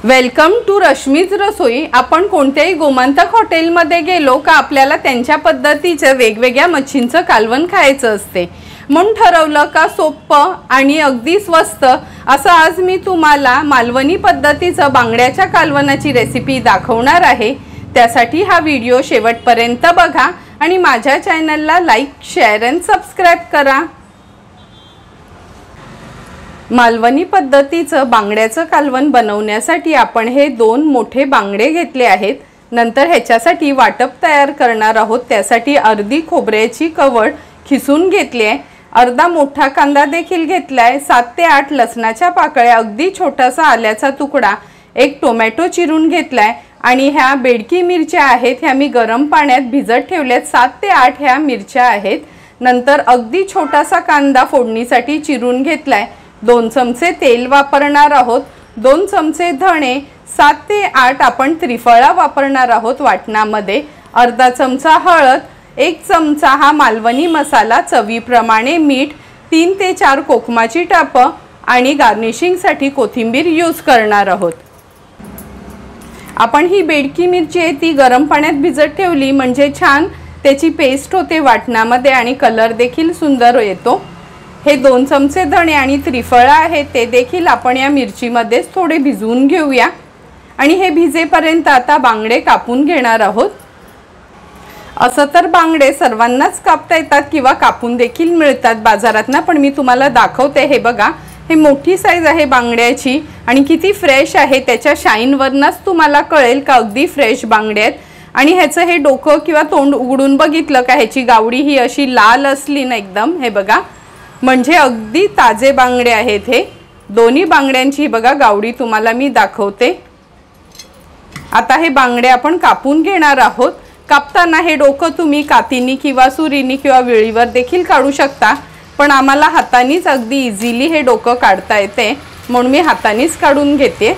Welcome to Rashmi's रसोई। आपण कोणत्याही गोमांतक हॉटेलमध्ये गेलो का आपल्याला त्यांच्या पद्धतीचे वेगवेगळ्या मच्छींचं कालवण खायचं असते, म्हणून ठरवलं का सोपं आणि अगदी स्वस्त असं आज मी तुम्हाला मालवणी पद्धतीचं बांगड्याच्या कालवणाची रेसिपी दाखवणार आहे। त्यासाठी हा व्हिडिओ शेवटपर्यंत बघा आणि माझ्या चॅनलला लाईक, शेअर आणि सबस्क्राइब करा। मालवणी पद्धतीचं बांगड्याचं कालवण बनवण्यासाठी आपण हे 2 मोठे बांगडे घेतले आहेत। नंतर ह्याच्यासाठी वाटप तयार करणार आहोत। त्यासाठी अर्धी खोबऱ्याची कवळ खिसून घेतली आहे, अर्धा मोठा कांदा देखील घेतलाय, 7 ते 8 लसणाच्या पाकळ्या, अगदी छोटासा आल्याचा तुकडा, एक टोमॅटो चिरून घेतलाय आणि ह्या बेडकी मिरच्या आहेत, ह्या मी गरम पाण्यात भिजत ठेवल्यात। 7 ते 8 ह्या मिरच्या आहेत। नंतर अगदी छोटासा कांदा फोडणीसाठी चिरून घेतलाय, 2 चमचे तेल वापरणार आहोत, 2 चमचे धणे, 7 ते 8 आपण त्रिफळा वापरणार आहोत वाटणामध्ये, अर्धा चमचा हळद, 1 चमचा हा मालवणी मसाला, चवीप्रमाणे मीठ, 3 ते 4 कोकमाची टापं आणि गार्निशिंगसाठी कोथिंबीर यूज करणार आहोत। आपण ही बेडकी मिरची आहे ती गरम पाण्यात भिजत ठेवली म्हणजे छान त्याची पेस्ट होते वाटणामध्ये आणि कलर देखील सुंदर येतो। हे 2 चमचे धणे आणि त्रिफळा आहेत ते देखील आपण या मिरचीमध्ये थोडे भिजवून घेऊया आणि हे भिजेपर्यंत आता बांगडे कापून घेणार आहोत। असं तर बांगडे सर्वांनाच कापता येतात किंवा कापून देखील मिळतात बाजारातनं, पण मी तुम्हाला दाखवते। हे बघा, हे मोठी साईज आहे बांगड्याची आणि किती फ्रेश आहे, त्याच्या शाईनवरनच तुम्हाला कळेल का अगदी फ्रेश बांगडे आहेत। आणि ह्याचं हे डोकं किंवा तोंड उघडून बघितलं का ह्याची गावडी ही अशी लाल असली ना एकदम, हे बघा म्हणजे अगदी ताजे बांगडे आहेत। हे दोन्ही बांगड्यांची बघा गावडी तुम्हाला मी दाखवते। आता हे बांगडे आपण कापून घेणार आहोत। कापताना हे डोकं तुम्ही कातीनी किंवा सुरीनी किंवा विळीवर देखील काढू शकता, पण आम्हाला हातानीच अगदी इझिली हे डोकं काढता येते म्हणून मी हातानीच काढून घेते।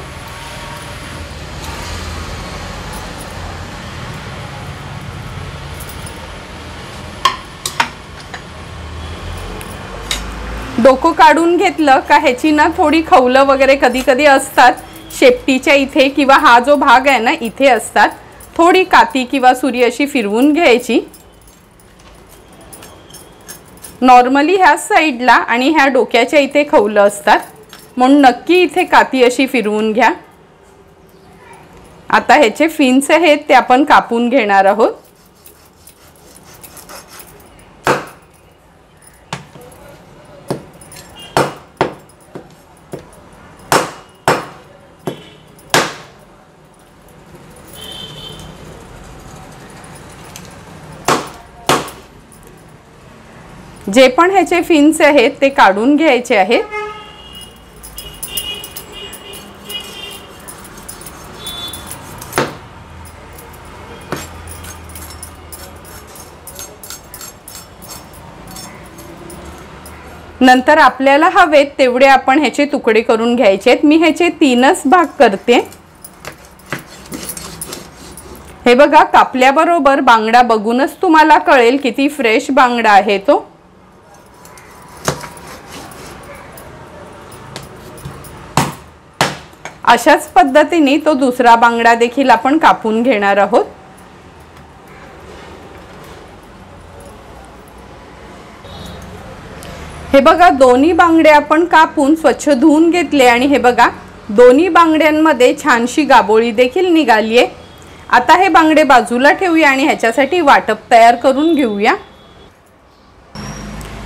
डोकं काढून घेतलं का ह्याची ना थोडी खवलं वगैरे कधी कधी असतात शेपटीच्या इथे किंवा हा जो भाग आहे ना इथे असतात, थोडी काती किंवा सुरी अशी फिरवून घ्यायची नॉर्मली ह्या साईडला आणि ह्या डोक्याच्या इथे खवलं असतात म्हणून नक्की इथे काती अशी फिरवून घ्या। आता ह्याचे फिन्स आहेत ते आपण कापून घेणार आहोत। जे पण ह्याचे फिन्स आहेत ते काढून घ्यायचे आहेत। नंतर आपल्याला हवेत तेवढे आपण ह्याचे तुकडे करून घ्यायचे आहेत। मी ह्याचे 3च भाग करते। हे बघा, कापल्याबरोबर बांगडा बघूनच तुम्हाला कळेल किती फ्रेश बांगडा आहे तो। अशाच पद्धतीने तो दुसरा बांगडा देखील आपण कापून घेणार आहोत। हे बघा, दोन्ही बांगडे आपण कापून स्वच्छ धुवून घेतले आणि हे बघा दोन्ही बांगड्यांमध्ये छानशी गाबोळी देखील निघाली आहे। आता हे बांगडे बाजूला ठेवूया आणि ह्याच्यासाठी वाटप तयार करून घेऊया।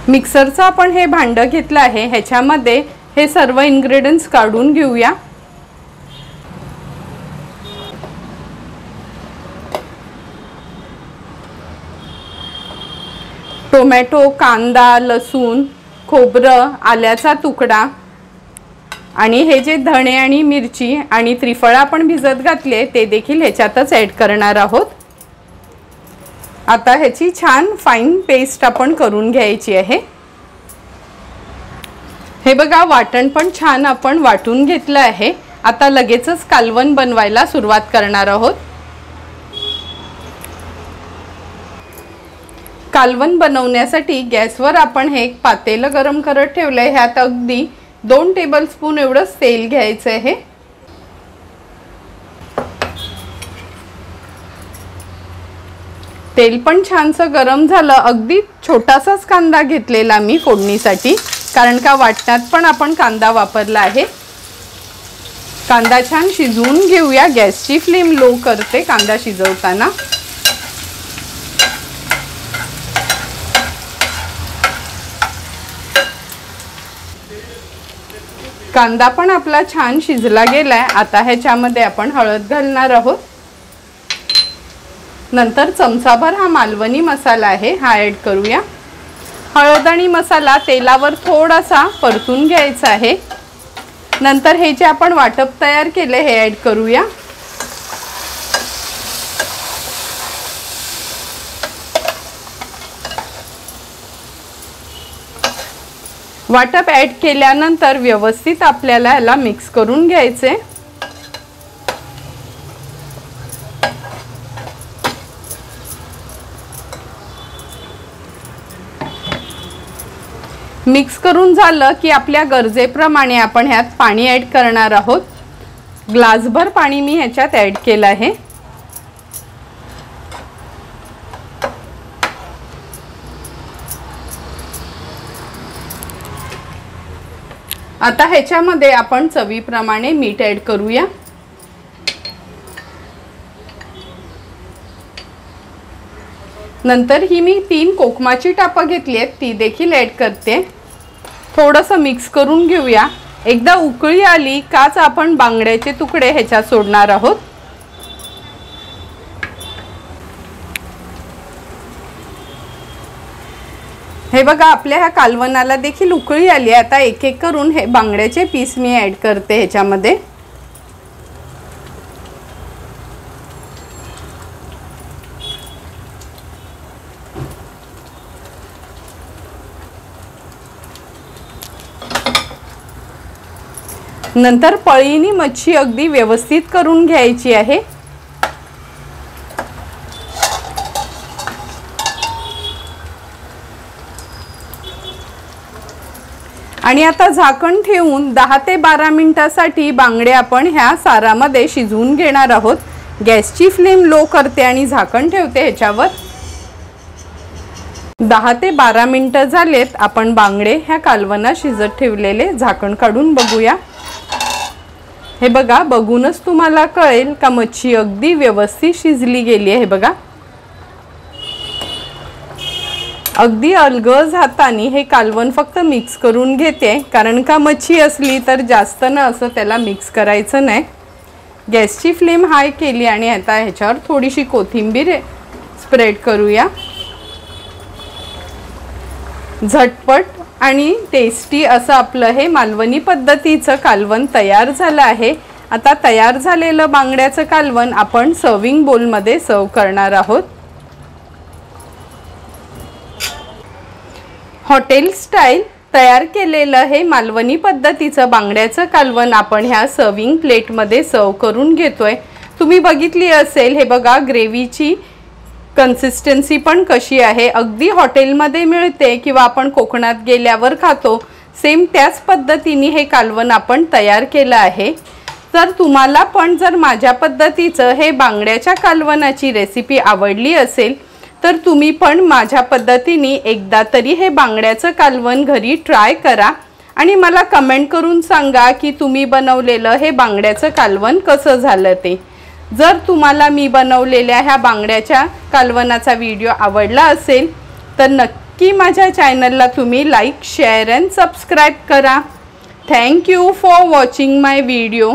मिक्सरचं आपण हे भांडं घेतलं आहे, ह्याच्यामध्ये हे सर्व इन्ग्रेडियंट्स काढून घेऊया। टोमॅटो, कांदा, लसूण, खोबरं, आल्याचा तुकडा आणि हे जे धणे आणि मिरची आणि त्रिफळा आपण भिजत घातले ते देखील ह्याच्यातच ॲड करणार आहोत। आता ह्याची छान फाईन पेस्ट आपण करून घ्यायची आहे। हे बघा, वाटण पण छान आपण वाटून घेतलं आहे। आता लगेचच कालवण बनवायला सुरुवात करणार आहोत। कालवण बनवण्यासाठी गॅसवर आपण हे एक पातेलं गरम करत ठेवलंय। ह्यात अगदी 2 टेबलस्पून एवढं तेल घ्यायचं आहे। तेल पण छानसं गरम झालं। अगदी छोटासाच कांदा घेतलेला मी फोडणीसाठी, कारण का वाटण्यात पण आपण कांदा वापरला आहे। कांदा छान शिजवून घेऊया। गॅसची फ्लेम लो करते कांदा शिजवताना। कांदा पण आपला छान शिजला गेलाय। आता ह्याच्यामध्ये आपण हळद घालणार आहोत। नंतर चमचाभर हा मालवणी मसाला आहे हा ऍड करूया। हळद आणि मसाला तेलावर थोडासा परतून घ्यायचा आहे। नंतर हे जे आपण वाटप तयार केले हे ऍड करूया। वाटप ऍड केल्यानंतर व्यवस्थित आपल्याला याला मिक्स करून घ्यायचे। मिक्स करून झालं की आपल्या गरजेप्रमाणे आपण ह्यात पाणी ऍड करणार आहोत। ग्लासभर पाणी मी ह्याच्यात ऍड केलं आहे। आता ह्याच्यामध्ये आपण चवीप्रमाणे मीठ ऍड करूया। नंतर ही मी 3 कोकमाची टापं घेतली आहेत ती देखील ऍड करते। थोडंसं मिक्स करून घेऊया। एकदा उकळी आली काच आपण बांगड्याचे तुकडे ह्याच्यात सोडणार आहोत। हे बघा आपल्या ह्या कालवणाला देखील उकळी आली। आता एक एक करून हे बांगड्याचे पीस मी ऍड करते ह्याच्यामध्ये। नंतर पळीनी मच्छी अगदी व्यवस्थित करून घ्यायची आहे। आणि आता झाकण ठेवून 10 ते 12 मिनिटांसाठी बांगडे आपण ह्या सारामध्ये शिजवून घेणार आहोत। गॅसची फ्लेम लो करते आणि झाकण ठेवते ह्याच्यावर। 10 ते 12 मिनिटं झालेत। आपण बांगडे ह्या कालवणात शिजत ठेवलेले झाकण काढून बघूया। हे बघा बघूनच तुम्हाला कळेल का मच्छी अगदी व्यवस्थित शिजली गेली आहे। हे बघा अगदी अलगद हाताने हे कालवण फक्त मिक्स करून घेते, कारण का मच्छी असली तर जास्त न असं त्याला मिक्स करायचं नाही। गॅसची फ्लेम हाय केली आणि आता ह्याच्यावर थोडीशी कोथिंबीर स्प्रेड करूया। झटपट आणि टेस्टी असं आपलं हे मालवणी पद्धतीचं कालवण तयार झालं आहे। आता तयार झालेलं बांगड्याचं कालवण आपण सर्विंग बोलमध्ये सर्व करणार आहोत। हॉटेल स्टाईल तयार केलेलं हे मालवणी पद्धतीचं बांगड्याचं कालवण आपण ह्या सर्विंग प्लेटमध्ये सर्व करून घेतोय। तुम्ही बघितली असेल हे बघा ग्रेव्हीची कन्सिस्टन्सी पण कशी आहे। अगदी हॉटेलमध्ये मिळते किंवा आपण कोकणात गेल्यावर खातो सेम त्याच पद्धतीने हे कालवण आपण तयार केलं आहे। तर तुम्हाला पण जर माझ्या पद्धतीचं हे बांगड्याच्या कालवणाची रेसिपी आवडली असेल तर तुम्ही पण माझ्या पद्धतीने एकदा तरी हे बांगड्याचं कालवण घरी ट्राय करा आणि मला कमेंट करून सांगा की तुम्ही बनवलेलं हे बांगड्याचं कालवण कसं झालं ते। जर तुम्हाला मी बनवलेल्या ह्या बांगड्याच्या कालवणाचा व्हिडिओ आवडला असेल तर नक्की माझ्या चॅनलला तुम्ही लाईक, शेअर अँड सबस्क्राईब करा। Thank you for watching my video.